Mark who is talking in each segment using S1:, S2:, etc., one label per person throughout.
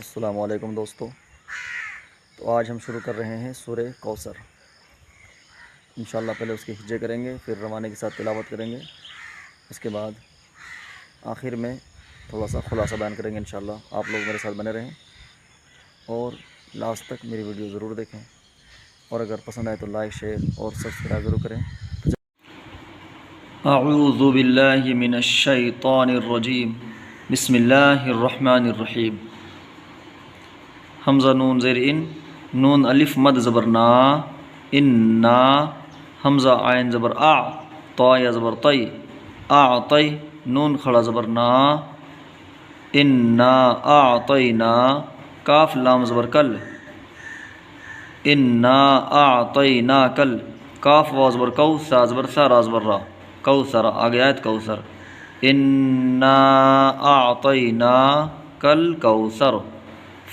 S1: السلام علیکم دوستو. تو آج ہم شروع کر رہے ہیں سورہ کوثر. انشاءاللہ پہلے اس کے ہجے کریں گے، پھر روانے کے ساتھ تلاوت کریں گے. اس کے بعد آخر میں تھوڑا سا خلاصہ بیان کریں گے. انشاءاللہ آپ لوگ میرے ساتھ بنے رہیں اور لاسٹ تک میری ویڈیو ضرور دیکھیں، اور اگر پسند آئے تو لائک، شیئر اور سبسکرائب ضرور کریں. اعوذ باللہ من الشیطان الرجیم. بسم اللہ الرحمن الرحیم. حمزہ نون زیر ان، نون الف مد زبر نا، انا. حمزہ عین زبر آ، طا یا زبر طی، اعطی. نون کھڑا زبر نا، انا اعطینا. کاف لام زبر کل، انا اعطینا کل. کاف واو زبر کو، سا زبر سا، را زبر را. کوثر آگے آیت کوثر. انا اعطینا کل کوثر.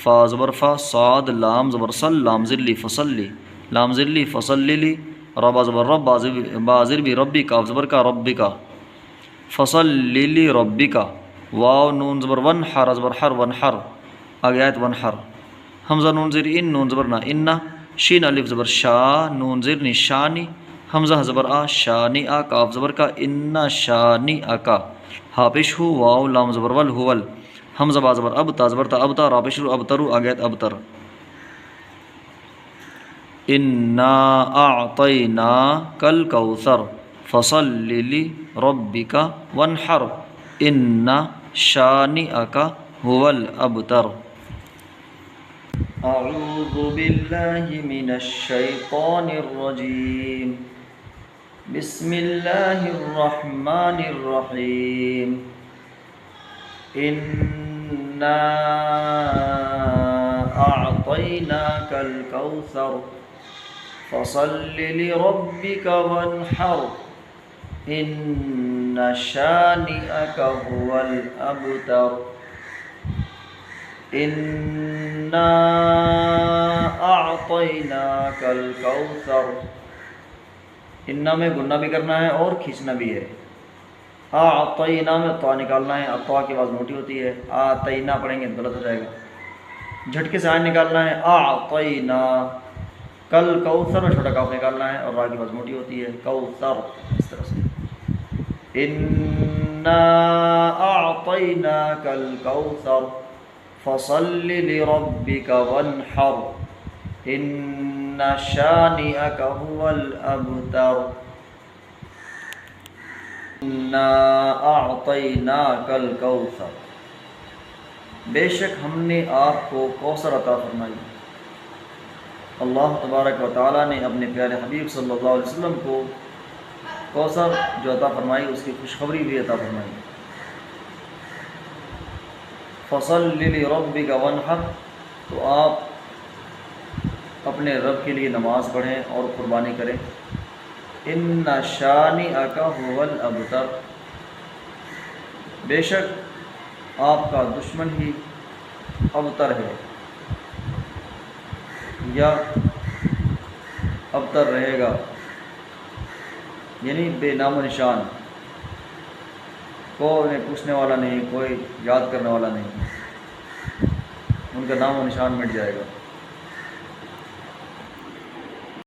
S1: فا زبر فا، صاد لام زبر صل، لام ذلی فصلی، لام ذلی فصلی لی. ربا زبر رب، بازر بھی ربی، کاف زبر کا ربی کا. فصلی لی ربی کا. واو نون زبر ون، حر زبر حر، ون حر. آگے آیت ون حر. حمزہ نون زیر ان، نون زبر نا، انا. شین الف زبر شا، نون زیر نی، شانی. حمزہ زبر آ، شانی آ. کاف زبر کا، انا شانی اکا. حافش ہو، واو لام زبر ول، ہول. حمزہ با زبر اب، تا زبر تا، اب تا. رابش رو ابترو، آگیت ابتر. انا اعطینا کل کوثر فصل لی ربک وانحر ان شانئک هو الابتر. اعوذ باللہ من الشیطان الرجیم. بسم اللہ الرحمن الرحیم. انا اعطیناک الکوثر فصل لربک وانحر ان شانئک هو الابتر. انا اعطیناک الکوثر. انا میں گنہ بھی کرنا ہے اور کھینچنا بھی ہے. اعطینا میں طا نکالنا ہے، اب طا کی آواز موٹی ہوتی ہے. آتینا پڑھیں گے غلط ہو جائے گا. جھٹکے سے عین نکالنا ہے، اعطینا. کل کوثر میں چھوٹا کاف نکالنا ہے اور را کی آواز موٹی ہوتی ہے، کوثر. اس طرح سے انا اعطیناک الکوثر فصل لربک وانحر ان شانئک هو الابتر. انا اعطیناک الکوثر، بے شک ہم نے آپ کو کوثر عطا فرمائی. اللہ تبارک و تعالیٰ نے اپنے پیارے حبیب صلی اللہ علیہ وسلم کو کوثر جو عطا فرمائی اس کی خوشخبری بھی عطا فرمائی. فصل لربک وانحر، تو آپ اپنے رب کے لیے نماز پڑھیں اور قربانی کریں. ان شانئک هو الابتر، بے شک آپ کا دشمن ہی ابتر ہے یا ابتر رہے گا، یعنی بے نام و نشان. کوئی پوچھنے والا نہیں، کوئی یاد کرنے والا نہیں، ان کا نام و نشان مٹ جائے گا.